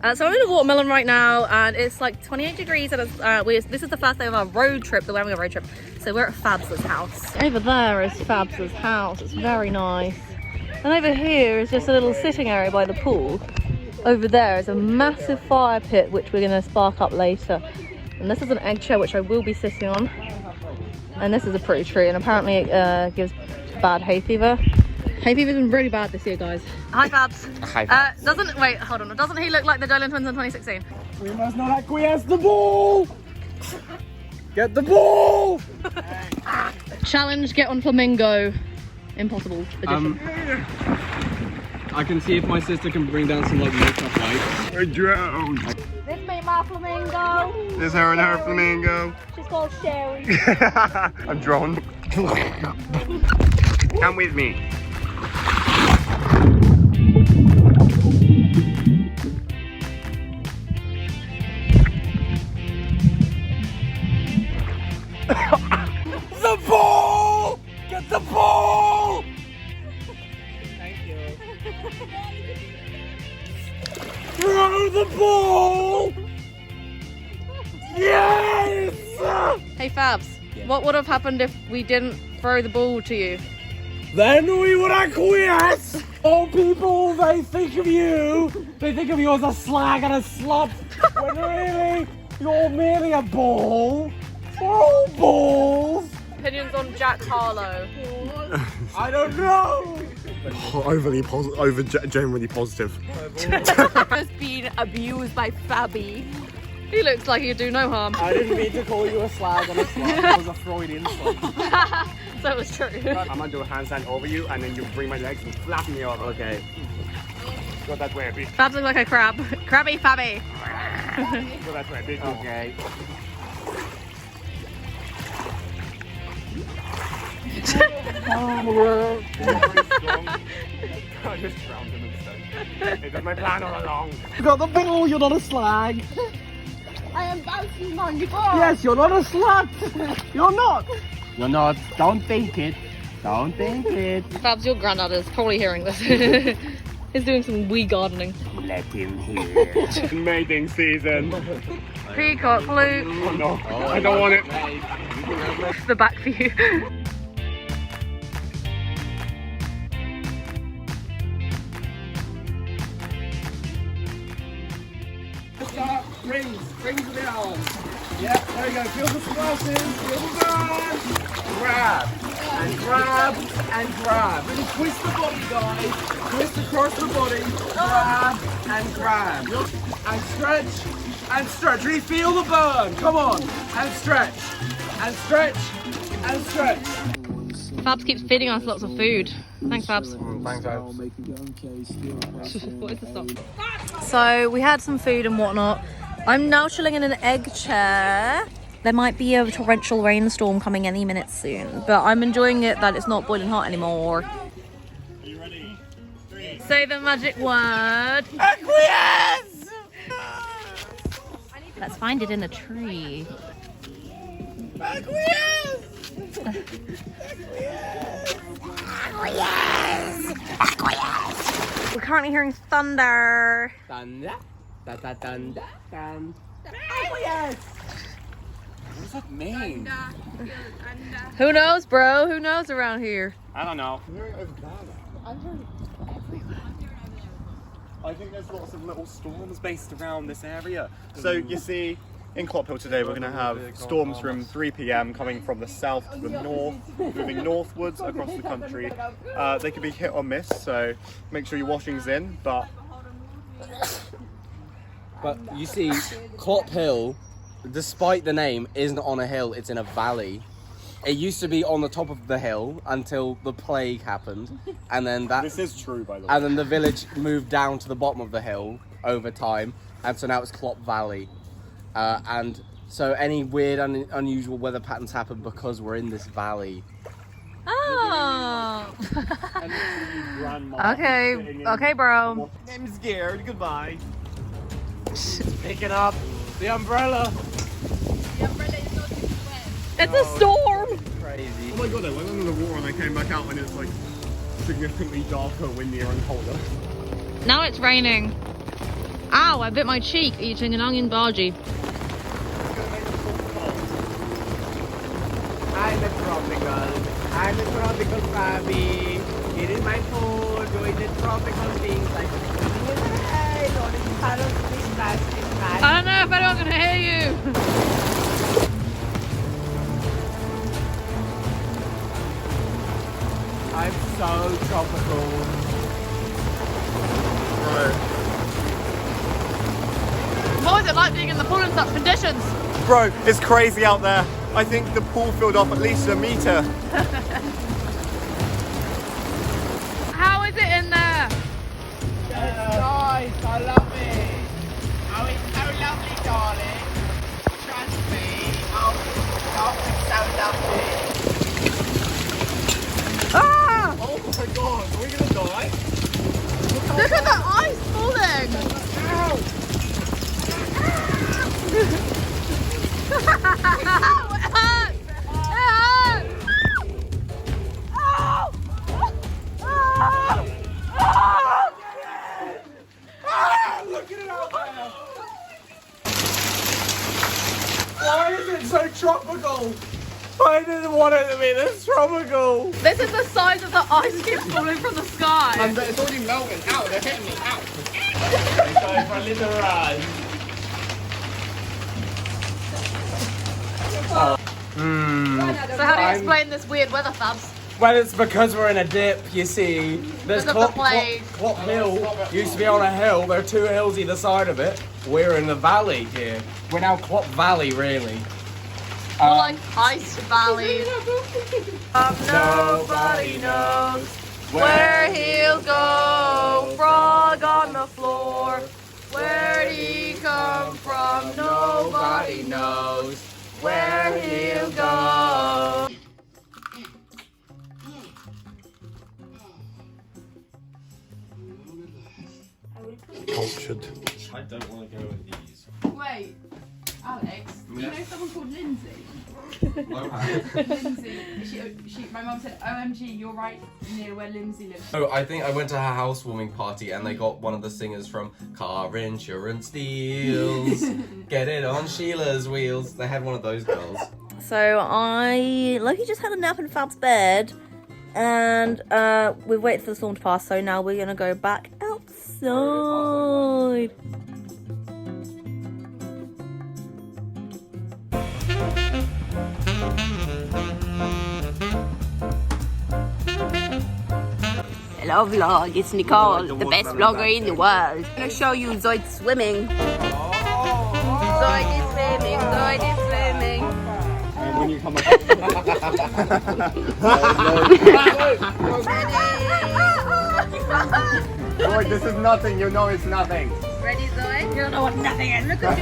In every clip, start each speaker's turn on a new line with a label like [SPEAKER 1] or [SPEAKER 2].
[SPEAKER 1] So I'm in a watermelon right now, and it's like 28 degrees, and it's, this is the first day of our road trip. We're having a road trip, so we're at Fabs' house. Over there is Fabs' house. It's very nice. And over here is just a little sitting area by the pool. Over there is a massive fire pit, which we're going to spark up later. And this is an egg chair, which I will be sitting on. And this is a pretty tree, and apparently it gives bad hay fever. Hay fever's been really bad this year, guys. Hi, Fabs.
[SPEAKER 2] Hi, Fabs.
[SPEAKER 1] Wait, hold on. Doesn't he look like the Dolan twins in 2016?
[SPEAKER 3] We must not acquiesce the ball! Get the ball!
[SPEAKER 1] Challenge, get on flamingo. Impossible edition.
[SPEAKER 3] I can see if my sister can bring down some like makeup lights. I drowned.
[SPEAKER 1] This made my flamingo.
[SPEAKER 2] This her and her flamingo.
[SPEAKER 1] She's called Sherry.
[SPEAKER 2] I'm drawn. Come with me.
[SPEAKER 3] The ball! Get the ball! Thank you. Throw the ball! Yes!
[SPEAKER 1] Hey, Fabs. Yeah. What would have happened if we didn't throw the ball to you?
[SPEAKER 3] Then we would acquiesce! All people, they think of you as a slag and a slut, when really, you're merely a ball. We're all balls!
[SPEAKER 1] Opinions on Jack Harlow?
[SPEAKER 3] I don't know!
[SPEAKER 2] Generally positive.
[SPEAKER 1] Has been abused by Fabby. He looks like he'd do no harm.
[SPEAKER 3] I didn't mean to call you a slag and a slut. It was a Freudian slut.
[SPEAKER 1] So it was true.
[SPEAKER 2] I'm gonna do a handstand over you, and then you bring my legs and flap me over. Okay. Go that way a bit.
[SPEAKER 1] Fabs look like a crab. Crabby Fabby.
[SPEAKER 2] Go that way a bit. Okay. I just drowned him instead. It was my plan all along.
[SPEAKER 3] You got the ball, you're not a slag.
[SPEAKER 1] I am bouncing magnified.
[SPEAKER 3] Yes, you're not a slut. You're not. You're not. Don't think it. Don't think it.
[SPEAKER 1] Fabs, your granddad is probably hearing this. He's doing some wee gardening.
[SPEAKER 2] Let him hear. Mating season.
[SPEAKER 1] Peacock flute.
[SPEAKER 2] Oh no, I don't want it.
[SPEAKER 1] The back view.
[SPEAKER 3] Rings with the arms. Yeah, there you go. Feel the splashes. Feel the burn. Grab. And grab. And grab. Really twist the body, guys. Twist across the body. Grab. And grab. And stretch. And stretch. Really feel the burn. Come on. And stretch. And stretch. And stretch.
[SPEAKER 1] Fabs keeps feeding us lots of food. Thanks, Fabs.
[SPEAKER 2] Thanks, Fabs.
[SPEAKER 1] What is the stop? So we had some food and whatnot. I'm now chilling in an egg chair. There might be a torrential rainstorm coming any minute soon, but I'm enjoying it that it's not boiling hot anymore.
[SPEAKER 2] Are you ready? 3.
[SPEAKER 1] Say the magic word.
[SPEAKER 3] Acquiesce!
[SPEAKER 1] Let's find it in the tree.
[SPEAKER 3] Acquiesce!
[SPEAKER 1] We're currently hearing thunder.
[SPEAKER 3] Thunder. Thunder. Thunder. Acquiesce! What does that mean?
[SPEAKER 1] Who knows, bro? Who knows around here?
[SPEAKER 2] I don't know. I think there's lots of little storms based around this area. So you see, in Clophill today we're going to have storms from 3 PM coming from the south to the north, moving northwards across the country. They could be hit or miss, so make sure your washing's in, but
[SPEAKER 3] you see, Clophill, despite the name, isn't on a hill, it's in a valley. It used to be on the top of the hill until the plague happened, and then
[SPEAKER 2] this is true, by the way.
[SPEAKER 3] And then the village moved down to the bottom of the hill over time, and so now it's Clop Valley. And so any weird, unusual weather patterns happen because we're in this valley.
[SPEAKER 1] Oh. Okay, bro.
[SPEAKER 2] I'm scared. Goodbye.
[SPEAKER 3] Picking up the umbrella.
[SPEAKER 4] The umbrella is not too wet.
[SPEAKER 1] It's a storm.
[SPEAKER 3] Crazy.
[SPEAKER 2] Oh my god, I went under the water and I came back out and it's like significantly darker, windier and colder.
[SPEAKER 1] Now it's raining. Ow, I bit my cheek eating an onion bhaji.
[SPEAKER 3] I'm a tropical Fabi. Eating my food, doing the tropical things like hey, don't eat carrots, please, plastic,
[SPEAKER 1] I don't know if anyone can hear you.
[SPEAKER 3] I'm so tropical.
[SPEAKER 1] What was it like being in the pool in such conditions?
[SPEAKER 2] Bro, it's crazy out there. I think the pool filled off at least a meter.
[SPEAKER 1] How is it in there?
[SPEAKER 3] It's nice, I love it. Oh, it's so lovely, darling. Trust me. Oh, it's so lovely.
[SPEAKER 1] Ah!
[SPEAKER 2] Oh my god, are we gonna die?
[SPEAKER 1] Look at the ice falling!
[SPEAKER 3] Ow!
[SPEAKER 1] Ow, it hurts! It hurts! Ow!
[SPEAKER 3] Look at it out there. Why is it so tropical? I didn't want it to be this tropical.
[SPEAKER 1] This is the size of the ice cube falling from the sky.
[SPEAKER 3] It's already melting. Ow, they're hitting me. Ow. They're going for a little run.
[SPEAKER 1] So how do you explain this weird weather, Fabs?
[SPEAKER 3] Well, it's because we're in a dip, you see. There's
[SPEAKER 1] Because of the plague.
[SPEAKER 3] Clop Hill used to be on a hill. There are two hills either side of it. We're in the valley here. We're now Clop Valley, really.
[SPEAKER 1] More like Ice Valley. Nobody knows where he'll go. Frog on the floor. Where'd he come from? Nobody knows where he'll go.
[SPEAKER 2] Cultured.
[SPEAKER 5] I don't want to go with these.
[SPEAKER 4] Wait, Alex, do you know someone called Lindsay? Lindsay, my mum said, OMG, you're right near where Lindsay lives.
[SPEAKER 5] Oh, I think I went to her housewarming party and they got one of the singers from Car Insurance Deals. Get it on Sheila's wheels. They had one of those girls.
[SPEAKER 1] So Loki just had a nap in Fab's bed, and we've waited for the storm to pass. So now we're gonna go back outside. Hello vlog, it's Nicole, the best vlogger in the world. I'm gonna show you Zoid swimming. Zoid is swimming, Zoid is swimming.
[SPEAKER 2] And when you come up. Boy, this is nothing, you know it's nothing.
[SPEAKER 1] Ready, Zoid? You don't know what nothing is. Look at me.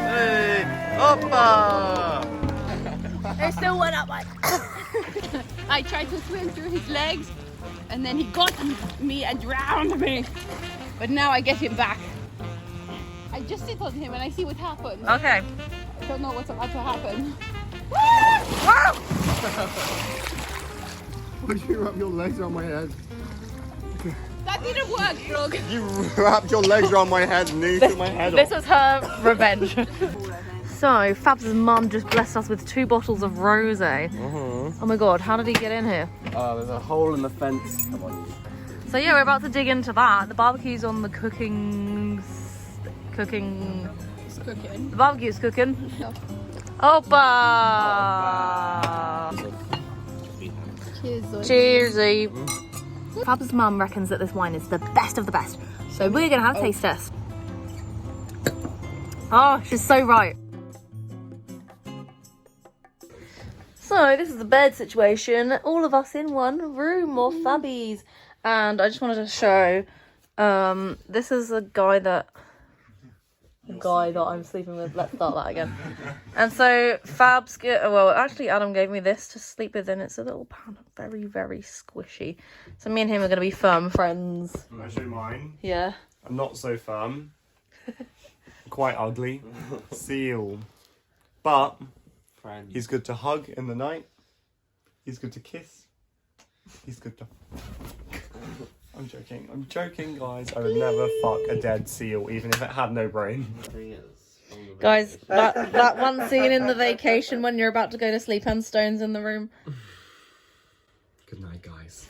[SPEAKER 2] Hey, Oppa!
[SPEAKER 1] There's still one up, mate.
[SPEAKER 4] I tried to swim through his legs and then he got me and drowned me. But now I get him back. I just sit on him and I see what happens.
[SPEAKER 1] Okay.
[SPEAKER 4] I don't know what's about to happen.
[SPEAKER 2] Would you wrap your legs around my head?
[SPEAKER 4] That didn't work, Frog.
[SPEAKER 2] You wrapped your legs around my head, knee to my head.
[SPEAKER 1] This was her revenge. So, Fab's mum just blessed us with 2 bottles of rosé. Oh my god, how did he get in here?
[SPEAKER 3] Oh, there's a hole in the fence. Come on.
[SPEAKER 1] So yeah, we're about to dig into that. The barbecue's on the cooking.
[SPEAKER 4] It's cooking.
[SPEAKER 1] The barbecue's cooking. Opa!
[SPEAKER 4] Cheers, Zoe.
[SPEAKER 1] Cheersy. Fab's mum reckons that this wine is the best of the best. So we're gonna have a taste test. Oh, she's so right. So this is the bed situation. All of us in one room, more Fabbies. And I just wanted to show, this is a guy that I'm sleeping with. Let's start that again. And so Fab's, well, actually Adam gave me this to sleep with, and it's a little pan, very, very squishy. So me and him are going to be firm friends.
[SPEAKER 2] Can I show mine?
[SPEAKER 1] Yeah.
[SPEAKER 2] I'm not so firm. Quite ugly. Seal. But he's good to hug in the night. He's good to kiss. He's good to... I'm joking, guys. I would never fuck a dead seal, even if it had no brain.
[SPEAKER 1] Guys, that one scene in The Vacation when you're about to go to sleep and Stone's in the room.
[SPEAKER 2] Good night, guys.